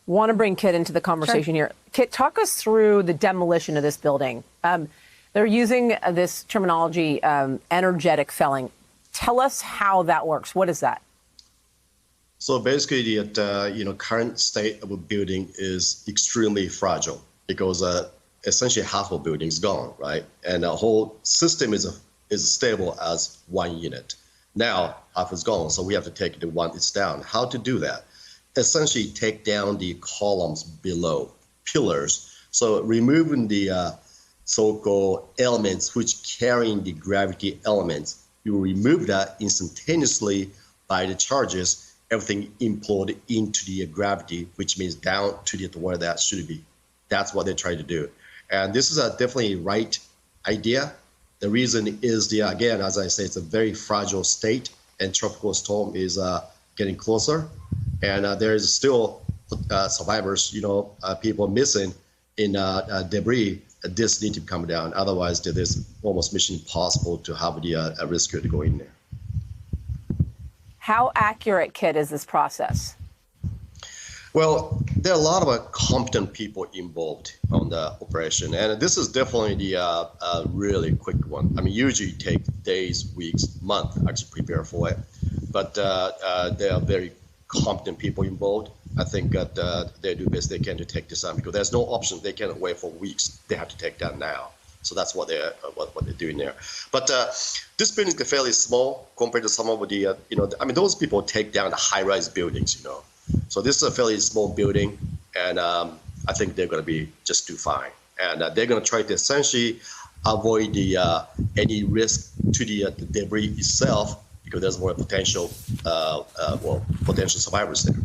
Want to bring Kit into the conversation here. Kit, talk us through the demolition of this building. They're using this terminology, energetic felling. Tell us how that works. What is that? So basically, the current state of a building is extremely fragile because essentially half of the building is gone, right? And the whole system is stable as one unit. Now half is gone, so we have to take the one that's down. How to do that? Essentially, take down the columns below, pillars. So removing the so-called elements which carrying the gravity elements, you remove that instantaneously by the charges. Everything implode into the gravity, which means down to where that should be. That's what they try to do. And this is a definitely right idea. The reason is, again, as I say, it's a very fragile state, and tropical storm is getting closer. And there is still survivors, people missing in debris. This need to come down. Otherwise, it is almost mission impossible to have the rescue to go in there. How accurate, Kit, is this process? Well, there are a lot of competent people involved on the operation, and this is definitely the really quick one. I mean, usually it takes days, weeks, months actually prepare for it, but there are very competent people involved. I think that they do best they can to take this on because there's no option. They cannot wait for weeks. They have to take that now. So that's what they're doing there. But this building is fairly small compared to some of the those people take down the high-rise buildings, So this is a fairly small building, and I think they're going to be just do fine. And they're going to try to essentially avoid any risk to the debris itself because there's more potential survivors there.